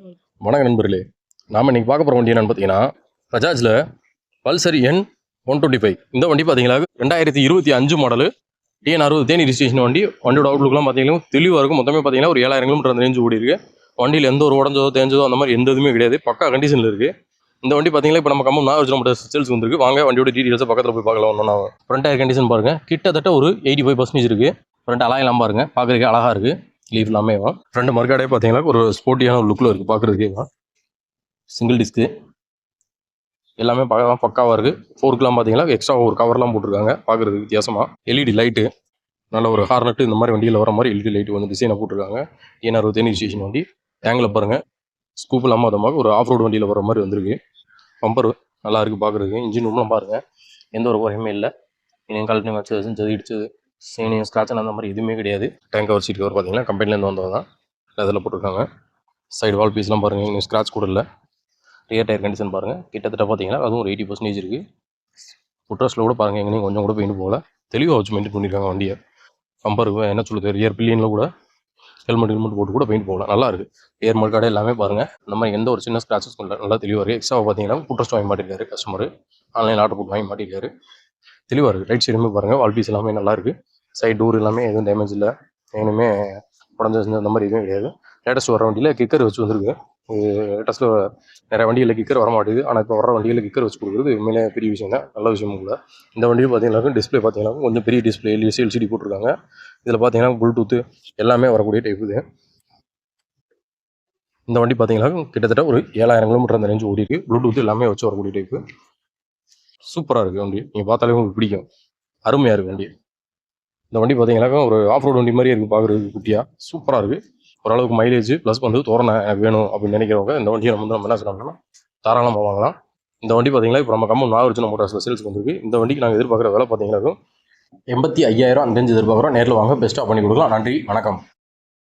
வணக்கம் நண்பர்களே. நாம் இன்றைக்கி பார்க்க போகிற வண்டி என்னென்னு பார்த்தீங்கன்னா, பஜாஜில் பல்சர் N125. இந்த வண்டி பார்த்தீங்கன்னா 2025 மாடலு, TN60 தேனி ரிஜிஸ்ட்ரேஷன் வண்டி. வண்டியோட அவுட்லுக்லாம் பார்த்தீங்கன்னா தெளிவாக இருக்கும். மொத்தமே பார்த்தீங்கன்னா ஒரு 7000 கிலோமீட்டர் அந்த ரேஞ்சு ஓடி இருக்குது. வண்டியில் எந்த ஒரு உடஞ்சதோ தேஞ்சதோ அந்த மாதிரி எந்த இதுவுமே கிடையாது. பக்கா கண்டிஷனில் இருக்குது. இந்த வண்டி பார்த்தீங்கன்னா இப்போ நம்ம கம்பம் நாகர்ஜுன மோட்டார்ஸ் சேல்ஸ் வந்துருக்கு. வாங்க வண்டியோட டீட்டெயில்ஸை பக்கத்தில் போய் பார்க்கலாம். ஒன்றா ஃப்ரண்ட் டயர் கண்டிஷன் பாருங்கள், கிட்டத்தட்ட ஒரு 85% இருக்குது. ஃப்ரண்ட் அலாயெல்லாம் பாருங்கள், பார்க்குறதுக்கு அழகாக இருக்குது. லீவ் எல்லாமே ஃப்ரண்ட் மறுக்காடே பார்த்தீங்கன்னா ஒரு ஸ்போர்ட்டியான ஒரு லுக்கில் இருக்குது. பார்க்குறதுக்கே சிங்கிள் டிஸ்க்கு எல்லாமே பக்காவாக இருக்குது. ஃபோர்க்கெலாம் பார்த்தீங்கன்னா எக்ஸ்ட்ரா ஒரு கவர்லாம் போட்டிருக்காங்க. பார்க்குறதுக்கு வித்தியாசமாக எல்இடி லைட்டு, நல்ல ஒரு ஹார்னட்டு இந்த மாதிரி வண்டியில் வர மாதிரி எல்இடி லைட்டு வந்து டிசைனை போட்டிருக்காங்க. TN60 தேனி ரிஜிஸ்ட்ரேஷன் வண்டி. ஆங்கிளில் பாருங்கள், ஸ்கூப் இல்லாமல் அதமாக ஒரு ஆஃப் ரோடு வண்டியில் வர மாதிரி வந்திருக்கு. பம்பர் நல்லா இருக்குது பார்க்குறதுக்கு. இன்ஜின் ரூம்லாம் பாருங்கள், எந்த ஒரு குறையுமே இல்லை. இன்னும் கழட்டி வச்சு இடிச்சது சீனியும் ஸ்க்ராட்சன் அந்த மாதிரி எதுவுமே கிடையாது. டேங்க் கவர் சீட் கவர் பார்த்தீங்கன்னா கம்பெனிலேருந்து வந்தது தான் அதில் போட்டிருக்காங்க. சைடு வால் பீஸ்லாம் பாருங்கள், இன்னும் ஸ்க்ராட்ச் கூட இல்லை. ரியர் டயர் கண்டிஷன் பாருங்கள், கிட்டத்தட்ட பார்த்தீங்கன்னா அதுவும் ஒரு 80% இருக்குது. ஃபுட்ரஸில் கூட பாருங்கள், எங்கேயும் கொஞ்சம் கூட பெயிண்ட் போகல. தெளிவாக வச்சு மெயின்டைன் பண்ணியிருக்காங்க வண்டியை. பம்பருக்கு என்ன சொல்லுது, ரியர் பில்லியனில் கூட ஹெல்மெட் போட்டு கூட பெயிண்ட் போகலாம். நல்லா இருக்குது. ஏர் மறுக்காடே எல்லாமே பாருங்கள், இந்த மாதிரி எந்த ஒரு சின்ன ஸ்க்ராச்சஸ் இல்லை. நல்லா தெளிவாக இருக்குது. எக்ஸ்ட்ரா பார்த்தீங்கன்னா ஃபுட்ரஸ் வாங்கி மாட்டிருக்காரு கஸ்டமர். ஆன்லைன் ஆர்டர் போட்டு வாங்கி மாட்டிருக்காரு. தெளிவாக இருக்குது. ரைட் சைடுமே பாருங்கள், வால் பீஸ் எல்லாமே நல்லாயிருக்கு. சைடு டோர் எல்லாமே எதுவும் டேமேஜ் இல்லை. எதுவுமே உடஞ்சி அந்த மாதிரி எதுவும் கிடையாது. லேட்டஸ்ட் வர வண்டியில் கிக்கர் வச்சு வந்துருக்கு. லேட்டஸ்ட்டில் நிறைய வண்டியில் கிக்கர் வர மாட்டேங்குது. ஆனால் இப்போ வர வண்டியில் கிக்கர் வச்சு கொடுக்குறது உண்மையிலே பெரிய விஷயம் தான், நல்ல விஷயமும் கூட. இந்த வண்டியில் பார்த்தீங்கன்னா டிஸ்பிளே பார்த்தீங்கன்னா கொஞ்சம் பெரிய டிஸ்பிளே எல்சிடி போட்டிருக்காங்க. இதில் பார்த்தீங்கன்னா ப்ளூடூத்து எல்லாமே வரக்கூடிய டைப் இது. இந்த வண்டி பார்த்தீங்கன்னா கிட்டத்தட்ட ஒரு 7000 கிலோமீட்டர் அந்த ரேஞ்சு ஓடி இருக்குது. ப்ளூடூத் எல்லாமே வச்சு வரக்கூடிய டைப்பு. சூப்பராக இருக்குது வண்டி. நீங்கள் பார்த்தாலே உங்களுக்கு பிடிக்கும். அருமையாக இருக்குது வண்டி. இந்த வண்டி பார்த்தீங்கன்னாக்கா ஒரு ஆஃப் ரோடு வண்டி மாதிரி இருக்குது பார்க்குறதுக்கு. குட்டியாக சூப்பராக இருக்குது. ஓரளவுக்கு மைலேஜ் ப்ளஸ் வந்து தோரணை எனக்கு வேணும் அப்படின்னு நினைக்கிறவங்க இந்த வண்டியை நம்ம என்ன சொல்லணும்னா தாராளமாக வாங்கலாம். இந்த வண்டி பார்த்தீங்கன்னா இப்போ நம்ம கம்பம் நாகர்ஜுன மோட்டார்ஸில் சேல்ஸ் வந்துருக்கு. இந்த வண்டிக்கு நாங்கள் எதிர்பார்க்குற விலை பார்த்தீங்கன்னா 85,000 அந்த ரேஞ்சு எதிர்பார்க்குறோம். நேரில் வாங்க, பெஸ்ட்டாக பண்ணி கொடுக்கலாம். நன்றி, வணக்கம்.